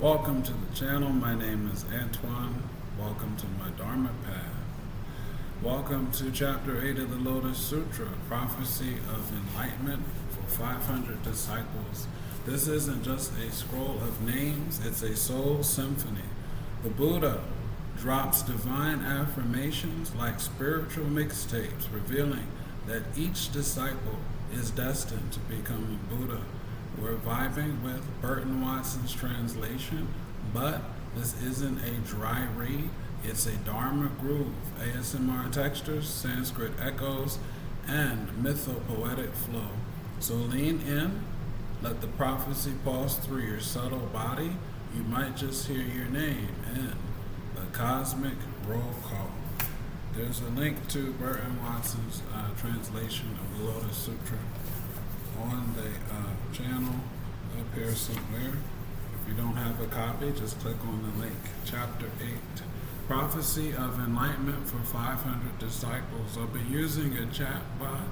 Welcome to the channel. My name is Antoine. Welcome to my Dharma path. Welcome to Chapter 8 of the Lotus Sutra, Prophecy of Enlightenment for 500 Disciples. This isn't just a scroll of names, it's a soul symphony. The Buddha drops divine affirmations like spiritual mixtapes, revealing that each disciple is destined to become a Buddha. We're vibing with Burton Watson's translation, but this isn't a dry read, it's a Dharma groove, ASMR textures, Sanskrit echoes, and mythopoetic flow. So lean in, let the prophecy pulse through your subtle body. You might just hear your name in the cosmic roll call. There's a link to Burton Watson's translation of the Lotus Sutra on the channel up here somewhere. If you don't have a copy, just click on the link. Chapter 8, Prophecy of Enlightenment for 500 Disciples. I'll be using a chat bot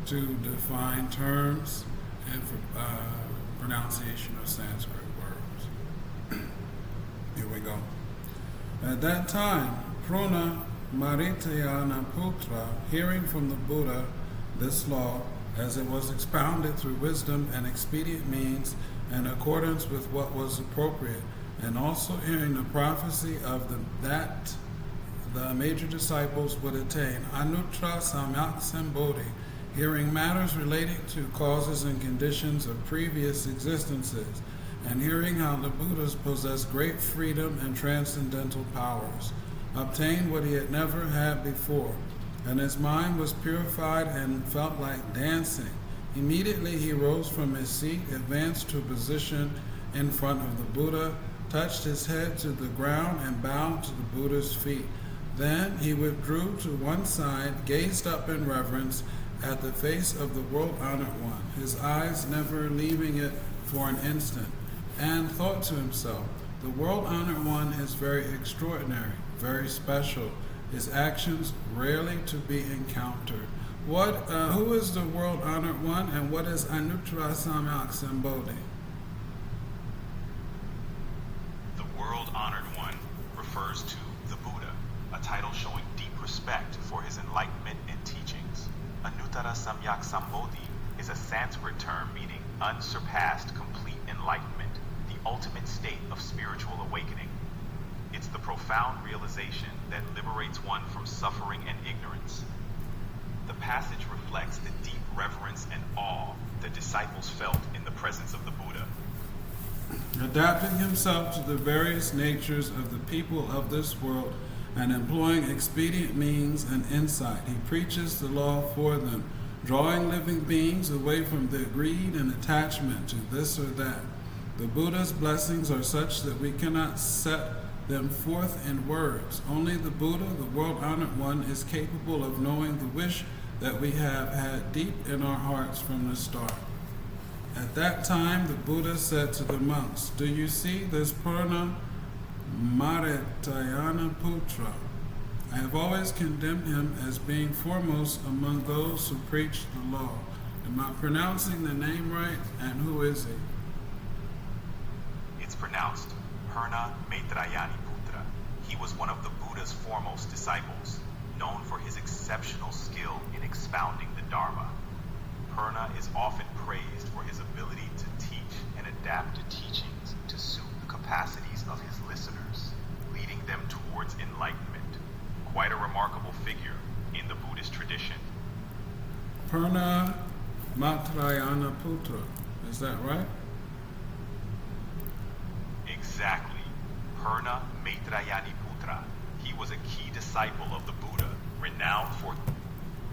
to define terms and for pronunciation of Sanskrit words. Here we go. At that time, Pruna Maritayana Putra, hearing from the Buddha this law, as it was expounded through wisdom and expedient means in accordance with what was appropriate, and also hearing the prophecy of that the major disciples would attain Anuttara-samyak-saṃbodhi, hearing matters relating to causes and conditions of previous existences, and hearing how the Buddhas possess great freedom and transcendental powers, obtained what he had never had before, and his mind was purified and felt like dancing. Immediately he rose from his seat, advanced to a position in front of the Buddha, touched his head to the ground, and bowed to the Buddha's feet. Then he withdrew to one side, gazed up in reverence at the face of the world-honored one, his eyes never leaving it for an instant, and thought to himself, the world-honored one is very extraordinary, very special, his actions rarely to be encountered. Who is the world-honored one, and what is Anuttara-samyak-saṃbodhi? The world-honored one refers to the Buddha, a title showing deep respect for his enlightenment and teachings. Anuttara-samyak-saṃbodhi is a Sanskrit term meaning unsurpassed complete enlightenment, the ultimate state of spiritual awakening. It's the profound realization that liberates one from suffering and ignorance. The passage reflects the deep reverence and awe the disciples felt in the presence of the Buddha. Adapting himself to the various natures of the people of this world and employing expedient means and insight, he preaches the law for them, drawing living beings away from their greed and attachment to this or that. The Buddha's blessings are such that we cannot set them forth in words. Only the Buddha, the world-honored one, is capable of knowing the wish that we have had deep in our hearts from the start. At that time, the Buddha said to the monks, do you see this Purna Maritayana Putra? I have always condemned him as being foremost among those who preach the law. Am I pronouncing the name right? And who is he? It's pronounced Purna Maitreyanī Putra. He was one of the Buddha's foremost disciples, known for his exceptional skill in expounding the Dharma. Purna is often praised for his ability to teach and adapt the teachings to suit the capacities of his listeners, leading them towards enlightenment. Quite a remarkable figure in the Buddhist tradition. Purna Maitreyanā Putra, is that right? Exactly. Purna Maitreyanī Putra. He was a key disciple of the Buddha, renowned for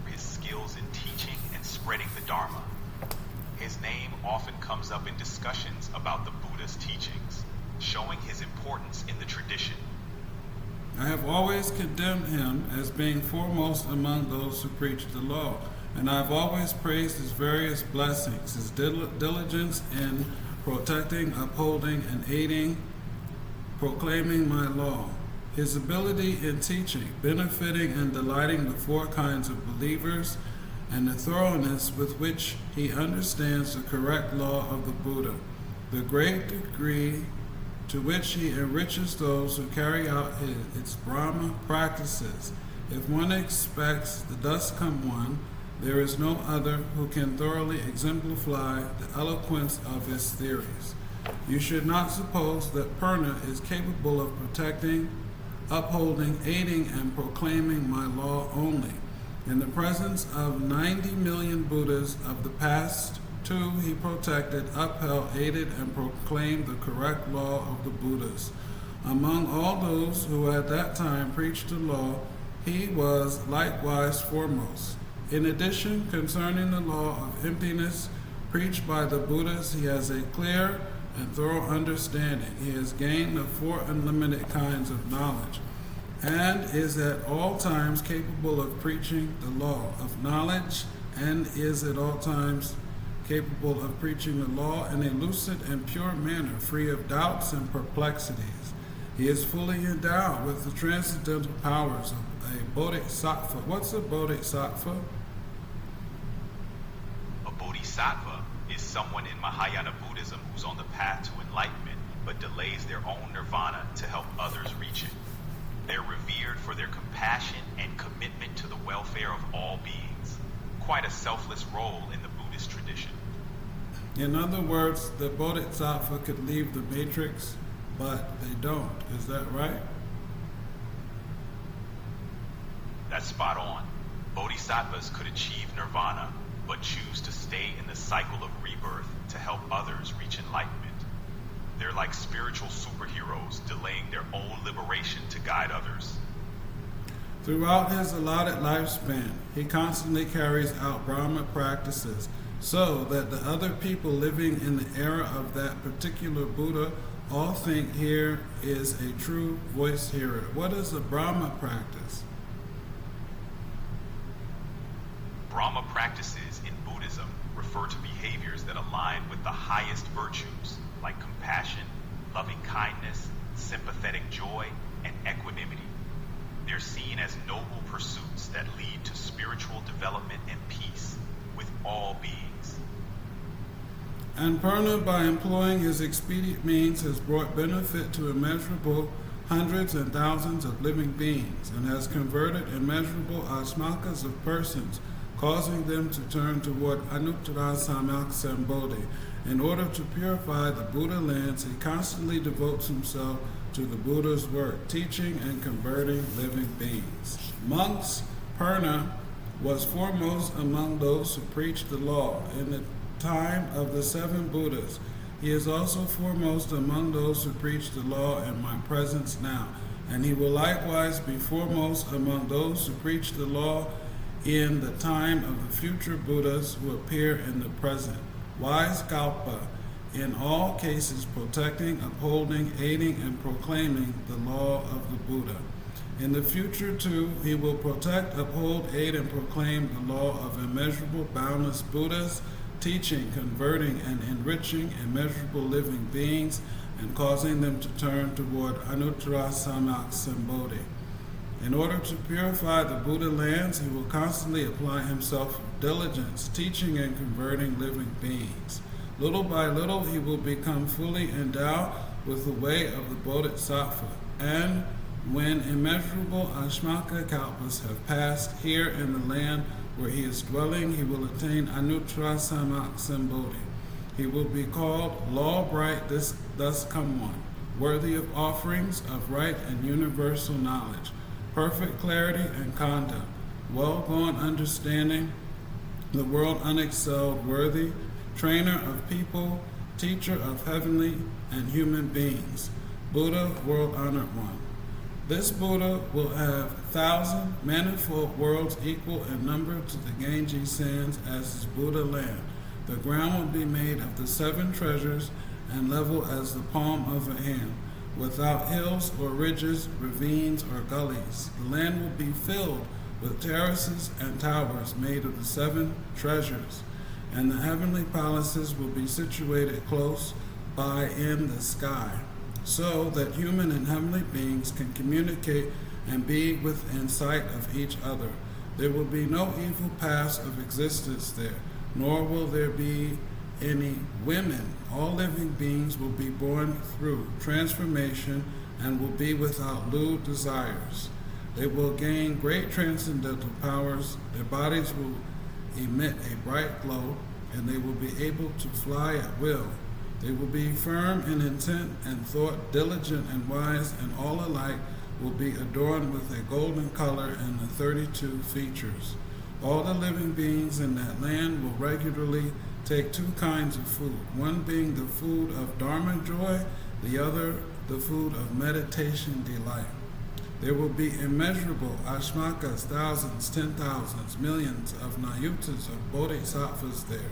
his skills in teaching and spreading the Dharma. His name often comes up in discussions about the Buddha's teachings, showing his importance in the tradition. I have always condemned him as being foremost among those who preach the law, and I have always praised his various blessings, his diligence in protecting, upholding, and aiding, proclaiming my law, his ability in teaching, benefiting and delighting the four kinds of believers, and the thoroughness with which he understands the correct law of the Buddha, the great degree to which he enriches those who carry out its Brahma practices. If one expects the thus come one, there is no other who can thoroughly exemplify the eloquence of his theories. You should not suppose that Purna is capable of protecting, upholding, aiding, and proclaiming my law only. In the presence of 90 million Buddhas of the past, too, he protected, upheld, aided, and proclaimed the correct law of the Buddhas. Among all those who at that time preached the law, he was likewise foremost. In addition, concerning the law of emptiness preached by the Buddhas, he has a clear and thorough understanding. He has gained the 4 unlimited kinds of knowledge, and is at all times capable of preaching the law of knowledge, and is at all times capable of preaching the law in a lucid and pure manner, free of doubts and perplexities. He is fully endowed with the transcendental powers of a Bodhisattva. What's a Bodhisattva? A Bodhisattva is someone in Mahayana Buddhism who's on the path to enlightenment, but delays their own nirvana to help others reach it. They're revered for their compassion and commitment to the welfare of all beings. Quite a selfless role in the Buddhist tradition. In other words, the Bodhisattva could leave the matrix, but they don't. Is that right? That's spot on. Bodhisattvas could achieve nirvana, but choose to stay in the cycle of rebirth to help others reach enlightenment. They're like spiritual superheroes, delaying their own liberation to guide others. Throughout his allotted lifespan, he constantly carries out Brahma practices, so that the other people living in the era of that particular Buddha all think here is a true voice hearer. What is a Brahma practice? Brahma practices in Buddhism refer to behaviors that align with the highest virtues, like compassion, loving kindness, sympathetic joy, and equanimity. They're seen as noble pursuits that lead to spiritual development and peace with all beings. And Purna, by employing his expedient means, has brought benefit to immeasurable hundreds and thousands of living beings, and has converted immeasurable asmakas of persons, causing them to turn toward Anuttara-samyak-saṃbodhi. In order to purify the Buddha lands, he constantly devotes himself to the Buddha's work, teaching and converting living beings. Monks, Purna was foremost among those who preached the law in the time of the 7 Buddhas. He is also foremost among those who preach the law in my presence now, and he will likewise be foremost among those who preach the law in the time of the future Buddhas who appear in the present. Wise Kalpa, in all cases protecting, upholding, aiding, and proclaiming the law of the Buddha. In the future, too, he will protect, uphold, aid, and proclaim the law of immeasurable, boundless Buddhas, teaching, converting, and enriching immeasurable living beings, and causing them to turn toward Anuttara-samyak-saṃbodhi. In order to purify the Buddha lands, he will constantly apply himself with diligence, teaching and converting living beings. Little by little, he will become fully endowed with the way of the Bodhisattva, and when immeasurable Ashmaka kalpas have passed here in the land where he is dwelling, he will attain Anuttara-samyak-saṃbodhi. He will be called law-bright, thus come one, worthy of offerings of right and universal knowledge, perfect clarity and conduct, well-gone understanding, the world unexcelled, worthy, trainer of people, teacher of heavenly and human beings, Buddha, world-honored one. This Buddha will have 1,000 manifold worlds equal in number to the Ganges sands as his Buddha land. The ground will be made of the 7 treasures and level as the palm of a hand, without hills or ridges, ravines or gullies. The land will be filled with terraces and towers made of the 7 treasures, and the heavenly palaces will be situated close by in the sky, so that human and heavenly beings can communicate and be within sight of each other. There will be no evil paths of existence there, nor will there be any women. All living beings will be born through transformation and will be without lewd desires. They will gain great transcendental powers. Their bodies will emit a bright glow, and they will be able to fly at will. They will be firm in intent and thought, diligent and wise, and all alike will be adorned with a golden color and the 32 features. All the living beings in that land will regularly take two kinds of food, one being the food of Dharma joy, the other the food of meditation delight. There will be immeasurable ashmakas, thousands, 10,000s, millions of nayutas of bodhisattvas there,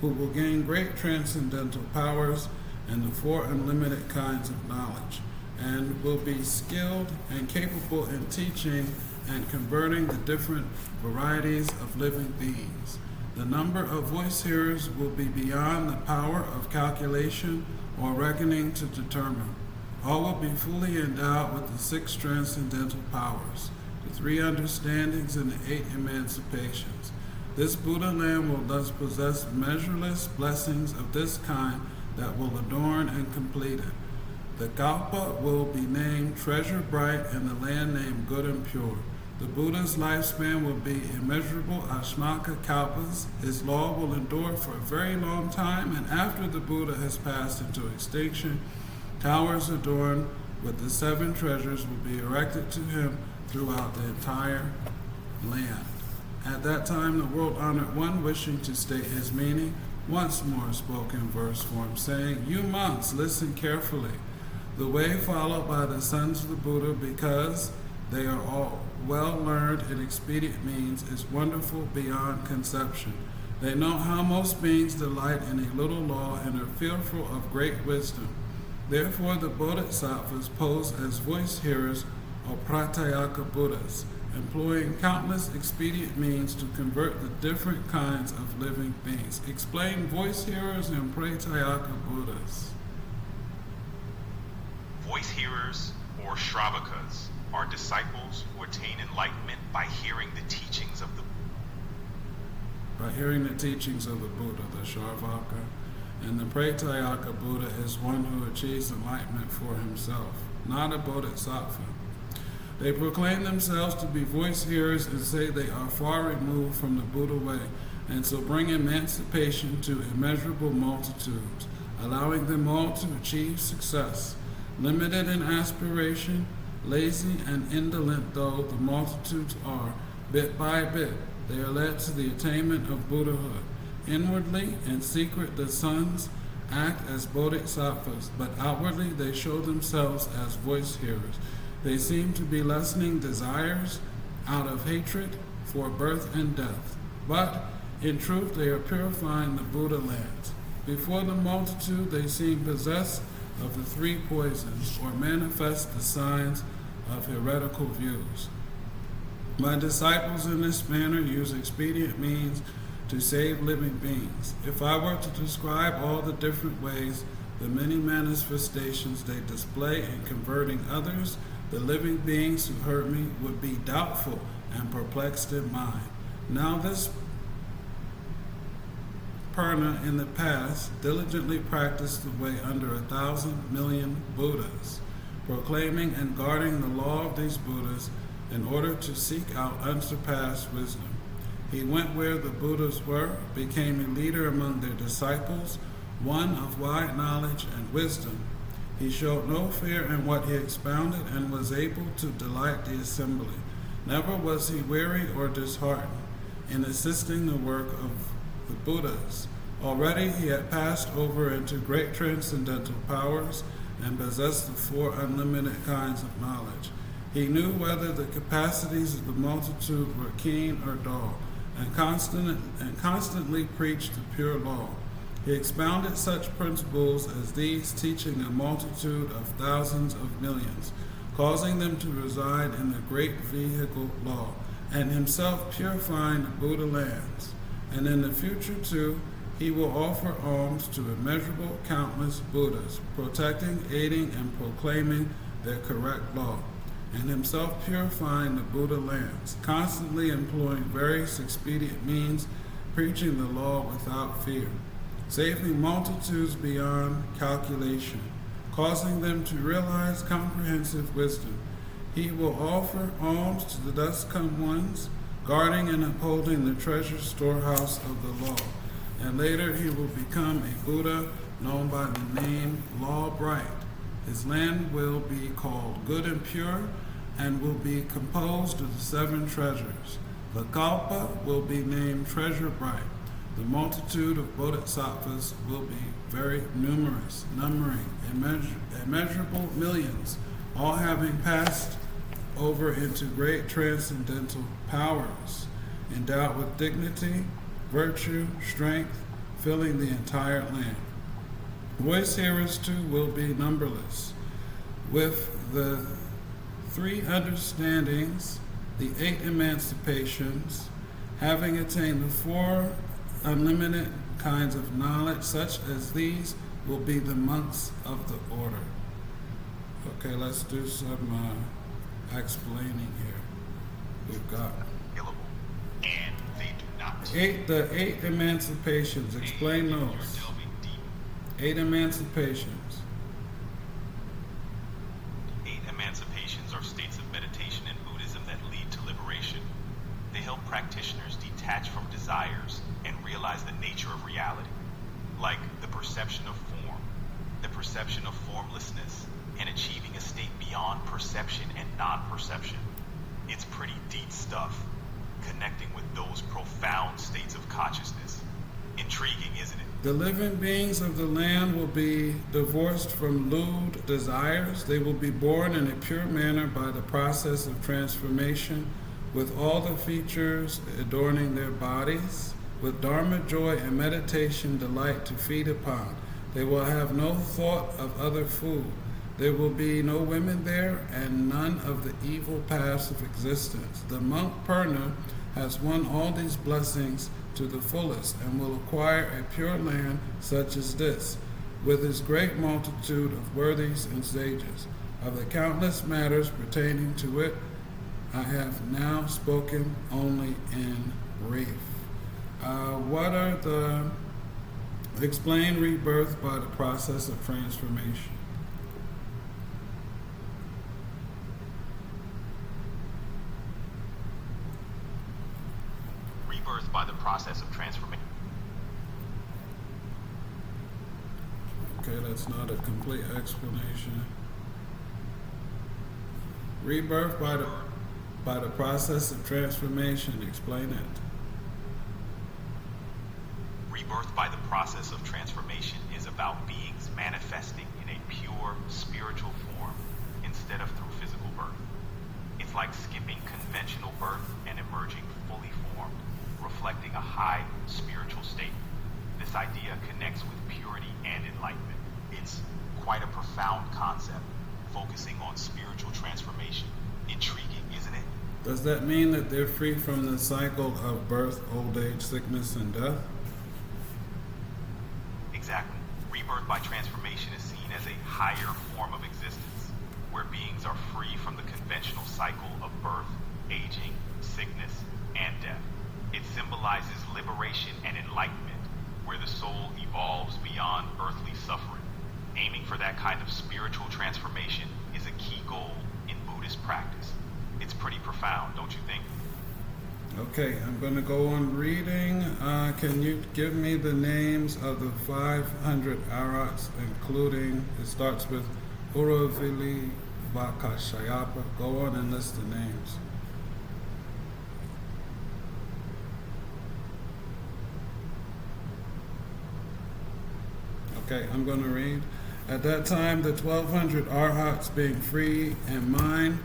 who will gain great transcendental powers and the four unlimited kinds of knowledge, and will be skilled and capable in teaching and converting the different varieties of living beings. The number of voice hearers will be beyond the power of calculation or reckoning to determine. All will be fully endowed with the 6 transcendental powers, the 3 understandings, and the 8 emancipations. This Buddha land will thus possess measureless blessings of this kind that will adorn and complete it. The Kalpa will be named Treasure Bright, and the land named Good and Pure. The Buddha's lifespan will be immeasurable ashmaka kalpas. His law will endure for a very long time, and after the Buddha has passed into extinction, towers adorned with the 7 treasures will be erected to him throughout the entire land. At that time, the world-honored one, wishing to state his meaning, once more spoke in verse form, saying, "You monks, listen carefully. The way followed by the sons of the Buddha, because they are all well learned in expedient means, is wonderful beyond conception. They know how most beings delight in a little law and are fearful of great wisdom. Therefore the Bodhisattvas pose as voice hearers or pratyeka Buddhas, employing countless expedient means to convert the different kinds of living beings." Explain voice hearers and pratyeka Buddhas. Voice hearers, or Shravakas, are disciples who attain enlightenment by hearing the teachings of the By hearing the teachings of the Buddha, the Shrvaka, and the pratyeka Buddha is one who achieves enlightenment for himself, not a bodhisattva. They proclaim themselves to be voice hearers and say they are far removed from the Buddha way, and so bring emancipation to immeasurable multitudes, allowing them all to achieve success. Limited in aspiration, lazy and indolent though the multitudes are, bit by bit they are led to the attainment of Buddhahood. Inwardly, in secret, the sons act as bodhisattvas, but outwardly they show themselves as voice hearers. They seem to be lessening desires out of hatred for birth and death, but in truth they are purifying the Buddha lands. Before the multitude they seem possessed of the 3 poisons, or manifest the signs of heretical views. My disciples in this manner use expedient means to save living beings. If I were to describe all the different ways, the many manifestations they display in converting others, the living beings who heard me would be doubtful and perplexed in mind. Now this Purna in the past diligently practiced the way under 1,000 million Buddhas, proclaiming and guarding the law of these Buddhas in order to seek out unsurpassed wisdom. He went where the Buddhas were, became a leader among their disciples, one of wide knowledge and wisdom. He showed no fear in what he expounded and was able to delight the assembly. Never was he weary or disheartened in assisting the work of the Buddhas. Already he had passed over into great transcendental powers and possessed the 4 unlimited kinds of knowledge. He knew whether the capacities of the multitude were keen or dull, and constantly preached the pure law. He expounded such principles as these, teaching a multitude of thousands of millions, causing them to reside in the great vehicle law, and himself purifying the Buddha lands. And in the future too, he will offer alms to immeasurable countless Buddhas, protecting, aiding, and proclaiming their correct law, and himself purifying the Buddha lands, constantly employing various expedient means, preaching the law without fear. saving multitudes beyond calculation, causing them to realize comprehensive wisdom. He will offer alms to the dust-come ones, guarding and upholding the treasure storehouse of the law. And later he will become a Buddha known by the name Law Bright. His land will be called Good and Pure and will be composed of the 7 treasures. The Kalpa will be named Treasure Bright. The multitude of bodhisattvas will be very numerous, numbering immeasurable millions, all having passed over into great transcendental powers, endowed with dignity, virtue, strength, filling the entire land. Voice hearers too will be numberless. With the 3 understandings, the 8 emancipations, having attained the 4 unlimited kinds of knowledge, such as these will be the monks of the order. Okay, let's do some explaining here. We've got and they do not. the 8 emancipations. Explain those. 8 emancipations. 8 emancipations are states of meditation in Buddhism that lead to liberation. They help practitioners detach from desires and realize the nature of reality, like the perception of form, the perception of formlessness, and achieving a state beyond perception and non-perception. It's pretty deep stuff, connecting with those profound states of consciousness. Intriguing, isn't it? The living beings of the land will be divorced from lewd desires. They will be born in a pure manner by the process of transformation, with all the features adorning their bodies, with Dharma joy and meditation delight to feed upon. They will have no thought of other food. There will be no women there, and none of the evil paths of existence. The monk Purna has won all these blessings to the fullest, and will acquire a pure land such as this, with its great multitude of worthies and sages. Of the countless matters pertaining to it, I have now spoken only in brief. Explain rebirth by the process of transformation. Rebirth by the process of transformation. Okay, that's not a complete explanation. Rebirth by the process of transformation. Explain it. Rebirth by the process of transformation is about beings manifesting in a pure spiritual form instead of through physical birth. It's like skipping conventional birth and emerging fully formed, reflecting a high spiritual state. This idea connects with purity and enlightenment. It's quite a profound concept, focusing on spiritual transformation. Intriguing, isn't it? Does that mean that they're free from the cycle of birth, old age, sickness, and death? Exactly. Rebirth by transformation is seen as a higher form of existence, where beings are free from the conventional cycle of birth, aging, sickness, and death. It symbolizes liberation and enlightenment, where the soul evolves beyond earthly suffering. Aiming for that kind of spiritual transformation is a key goal in Buddhist practice. It's pretty profound, don't you think? Okay, I'm going to go on reading. Can you give me the names of the 500 arhats, including, it starts with Uravili Vakashayapa. Go on and list the names. Okay, I'm going to read. At that time, the 1200 arhats, being free in mind,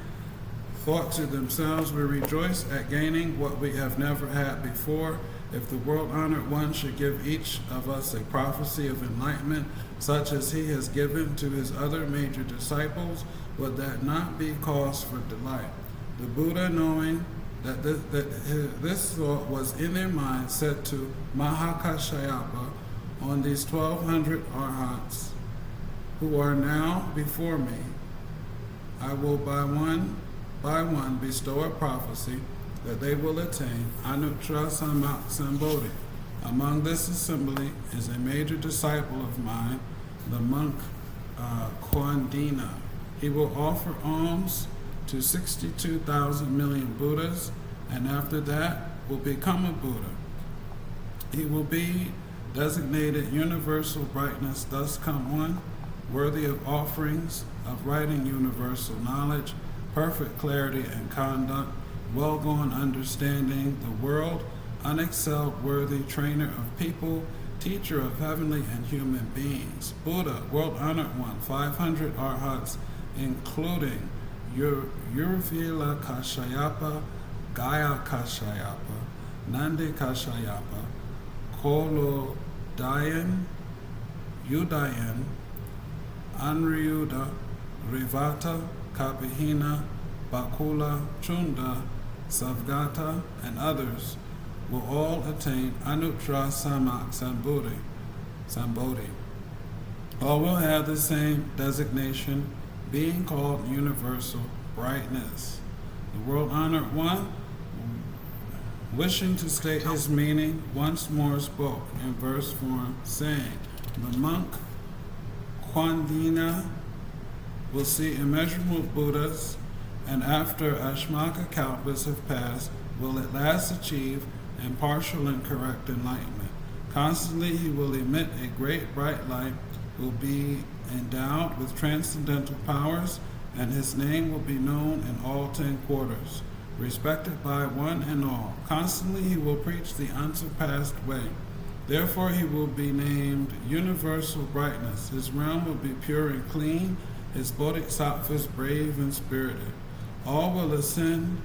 thought to themselves, we rejoice at gaining what we have never had before. If the world-honored one should give each of us a prophecy of enlightenment, such as he has given to his other major disciples, would that not be cause for delight? The Buddha, knowing that this thought was in their minds, said to Mahakashayapa, on these 1200 arhats who are now before me, I will by one bestow a prophecy that they will attain Anuttara-samyak-saṃbodhi Among this assembly is a major disciple of mine, the monk Kwandina. He will offer alms to 62,000 million Buddhas, and after that will become a Buddha. He will be designated universal brightness, thus come one, worthy of offerings, of writing universal knowledge, perfect clarity and conduct, well-gone understanding, the world, unexcelled worthy trainer of people, teacher of heavenly and human beings, Buddha, world-honored one, 500 arhats, including Urvila Kashyapa, Gaya Kashyapa, Nandi Kashyapa, Kolo Dayan, Udayan, Anriyuda, Rivata, Kapihina, Bakula, Chunda, Savgata, and others will all attain Anuttara-samyak-saṃbodhi. All will have the same designation, being called universal brightness. The world-honored one, wishing to state his meaning, once more spoke in verse form, saying, the monk Kwandina will see immeasurable Buddhas, and after Ashmaka Kalpas have passed, will at last achieve impartial and correct enlightenment. Constantly he will emit a great bright light, will be endowed with transcendental powers, and his name will be known in all 10 quarters, respected by one and all. Constantly he will preach the unsurpassed way. Therefore he will be named universal brightness. His realm will be pure and clean, his bodhisattvas brave and spirited. All will ascend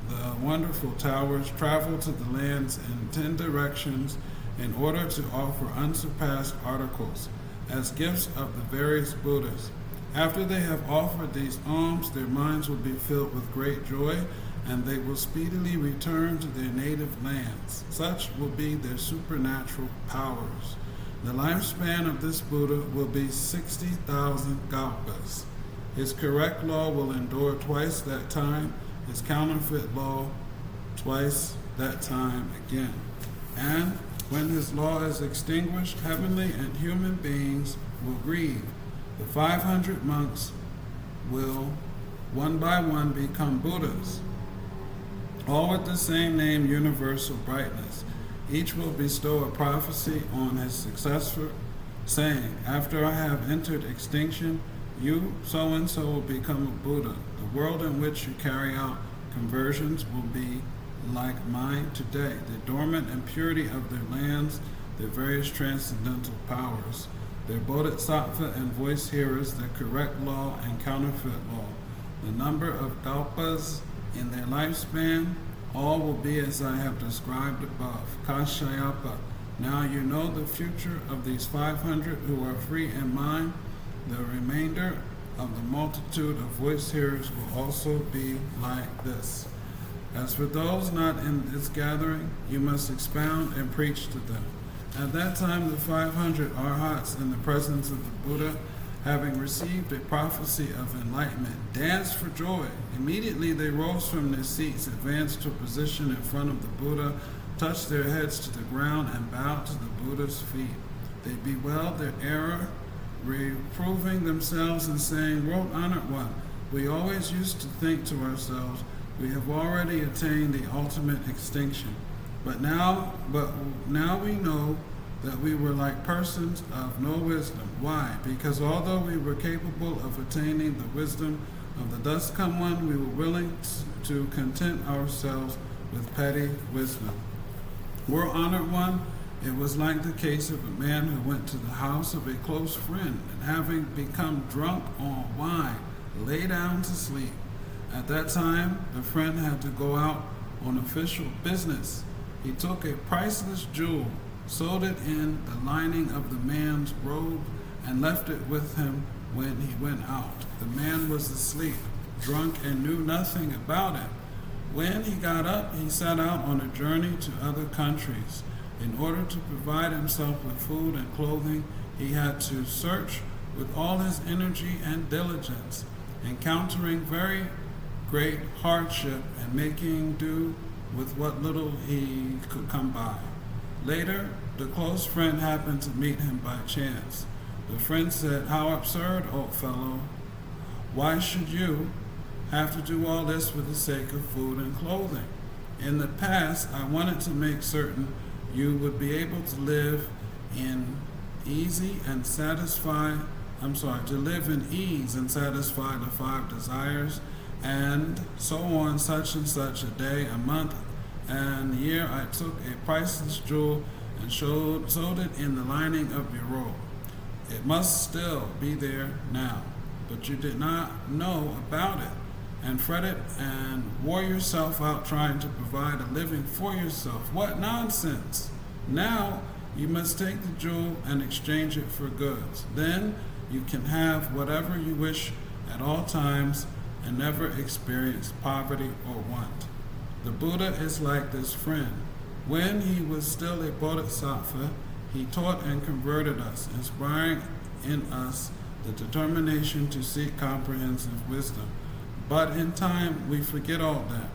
the wonderful towers, travel to the lands in 10 directions in order to offer unsurpassed articles as gifts of the various Buddhas. After they have offered these alms, their minds will be filled with great joy, and they will speedily return to their native lands. Such will be their supernatural powers. The lifespan of this Buddha will be 60,000 kalpas. His correct law will endure twice that time, his counterfeit law twice that time again. And when his law is extinguished, heavenly and human beings will grieve. The 500 monks will, one by one, become Buddhas, all with the same name, universal brightness. Each will bestow a prophecy on his successor, saying, after I have entered extinction, you, so-and-so, will become a Buddha. The world in which you carry out conversions will be like mine today, the dormant impurity of their lands, their various transcendental powers, their bodhisattva and voice hearers, their correct law and counterfeit law, the number of kalpas in their lifespan, all will be as I have described above. Kashyapa, now you know the future of these 500 who are free in mind. The remainder of the multitude of voice hearers will also be like this. As for those not in this gathering, you must expound and preach to them. At that time, the 500 arhats in the presence of the Buddha, having received a prophecy of enlightenment, danced for joy. Immediately they rose from their seats, advanced to a position in front of the Buddha, touched their heads to the ground, and bowed to the Buddha's feet. They bewailed their error, reproving themselves and saying, World-honored one, we always used to think to ourselves, we have already attained the ultimate extinction. But now we know that we were like persons of no wisdom. Why? Because although we were capable of attaining the wisdom of the thus come one, we were willing to content ourselves with petty wisdom. World-honored one, it was like the case of a man who went to the house of a close friend, and having become drunk on wine, lay down to sleep. At that time, the friend had to go out on official business. He took a priceless jewel, sewed it in the lining of the man's robe, and left it with him when he went out. The man was asleep, drunk, and knew nothing about it. When he got up, he set out on a journey to other countries. In order to provide himself with food and clothing, he had to search with all his energy and diligence, encountering very great hardship and making do with what little he could come by. Later, the close friend happened to meet him by chance. The friend said, "How absurd, old fellow. Why should you have to do all this for the sake of food and clothing? In the past, I wanted to make certain you would be able to live in easy and satisfy, to live in ease and satisfy the 5 desires, and so on, such and such a day, a month, and year. I took a priceless jewel and sold it in the lining of your robe. It must still be there now, but you did not know about it, and fretted and wore yourself out trying to provide a living for yourself. What nonsense! Now you must take the jewel and exchange it for goods. Then you can have whatever you wish at all times and never experience poverty or want." The Buddha is like this friend. When he was still a Bodhisattva, he taught and converted us, inspiring in us the determination to seek comprehensive wisdom. But in time, we forget all that,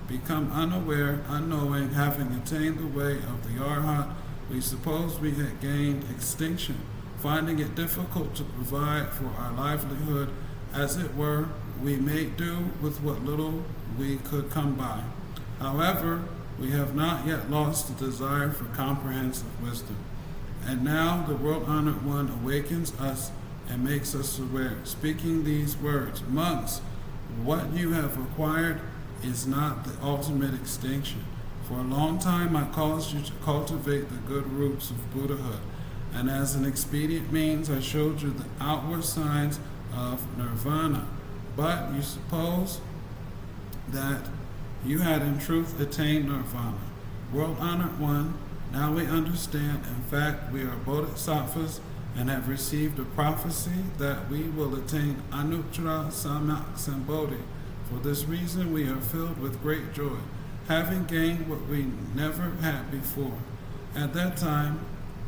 become unaware, unknowing, having attained the way of the Arhat. We suppose we had gained extinction, finding it difficult to provide for our livelihood. As it were, we made do with what little we could come by. However, we have not yet lost the desire for comprehensive wisdom. And now the world-honored one awakens us and makes us aware, speaking these words: "Monks, what you have acquired is not the ultimate extinction. For a long time I caused you to cultivate the good roots of Buddhahood, and as an expedient means I showed you the outward signs of nirvana. But you suppose that you had in truth attained nirvana. World-honored one, now we understand, in fact, we are bodhisattvas and have received a prophecy that we will attain Anuttara-samyak-saṃbodhi. For this reason we are filled with great joy, having gained what we never had before." At that time,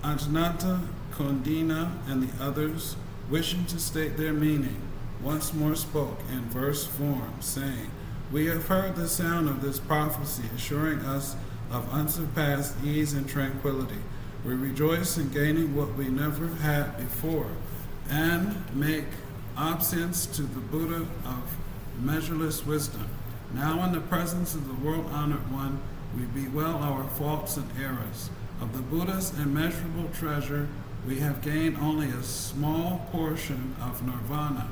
Ajnata, Kondina, and the others, wishing to state their meaning, once more spoke in verse form, saying, "We have heard the sound of this prophecy, assuring us of unsurpassed ease and tranquility. We rejoice in gaining what we never had before, and make obeisance to the Buddha of measureless wisdom. Now in the presence of the world-honored one, we bewail our faults and errors. Of the Buddha's immeasurable treasure, we have gained only a small portion of nirvana,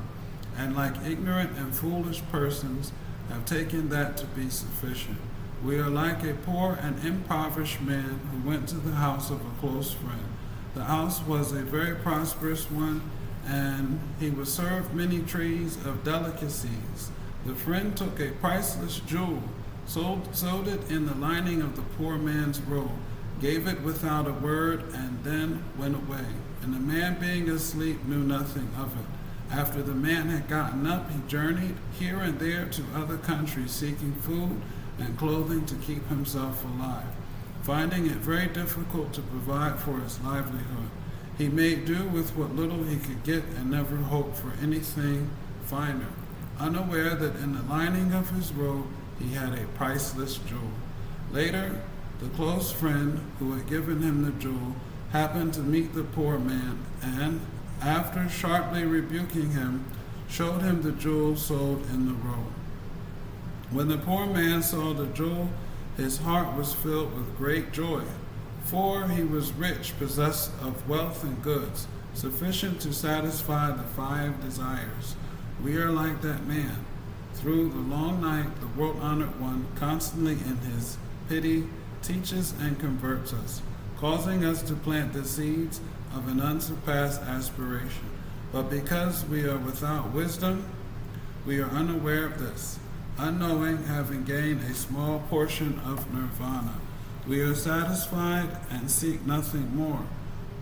and like ignorant and foolish persons, have taken that to be sufficient. We are like a poor and impoverished man who went to the house of a close friend. The house was a very prosperous one, and he was served many trees of delicacies. The friend took a priceless jewel, sewed it in the lining of the poor man's robe, gave it without a word, and then went away. And the man, being asleep, knew nothing of it. After the man had gotten up, he journeyed here and there to other countries, seeking food and clothing to keep himself alive. Finding it very difficult to provide for his livelihood, he made do with what little he could get and never hoped for anything finer, unaware that in the lining of his robe he had a priceless jewel. Later, the close friend who had given him the jewel happened to meet the poor man, and, after sharply rebuking him, showed him the jewel sold in the robe. When the poor man saw the jewel, his heart was filled with great joy, for he was rich, possessed of wealth and goods, sufficient to satisfy the 5 desires. We are like that man. Through the long night, the world-honored one, constantly in his pity, teaches and converts us, causing us to plant the seeds of an unsurpassed aspiration. But because we are without wisdom, we are unaware of this. Unknowing, having gained a small portion of nirvana, we are satisfied and seek nothing more.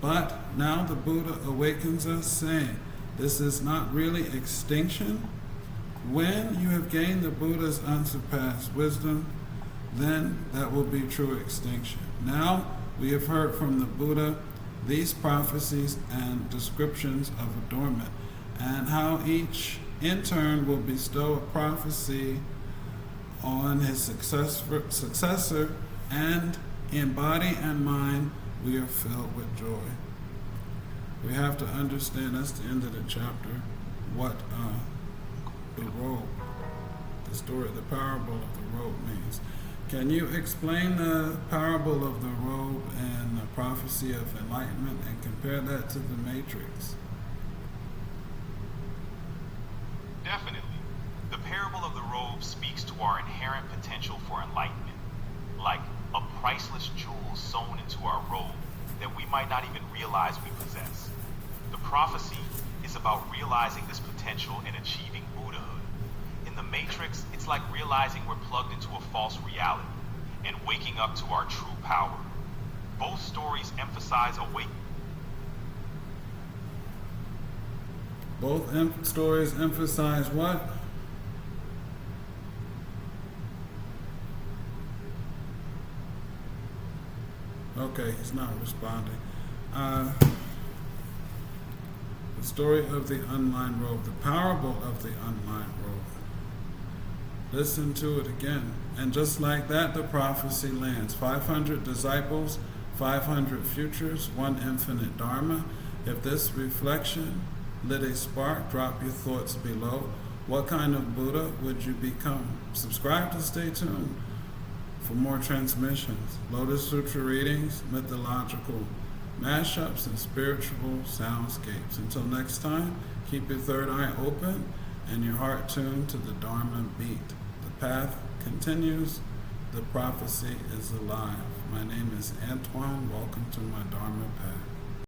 But now the Buddha awakens us, saying, this is not really extinction. When you have gained the Buddha's unsurpassed wisdom, then that will be true extinction. Now we have heard from the Buddha these prophecies and descriptions of adornment, and how each in turn will bestow a prophecy on his successor, and In body and mind, we are filled with joy. We have to understand, that's the end of the chapter, what the robe, the story, the parable of the robe means. Can you explain the parable of the robe and the prophecy of enlightenment and compare that to the Matrix? Definitely. The parable of the robe speaks to our inherent potential for enlightenment, like a priceless jewel sewn into our robe that we might not even realize we possess. The prophecy is about realizing this potential and achieving Buddhahood. In the Matrix, it's like realizing we're plugged into a false reality and waking up to our true power. Both stories emphasize awakening. Both stories emphasize what? Okay, he's not responding. The story of the unlined robe, the parable of the unlined robe. Listen to it again. And just like that, the prophecy lands. 500 disciples, 500 futures, one infinite Dharma. If this reflection lit a spark, drop your thoughts below. What kind of Buddha would you become? Subscribe to stay tuned for more transmissions, Lotus Sutra readings, mythological mashups, and spiritual soundscapes. Until next time, keep your third eye open and your heart tuned to the Dharma beat. The path continues. The prophecy is alive. My name is Antoine. Welcome to my Dharma path.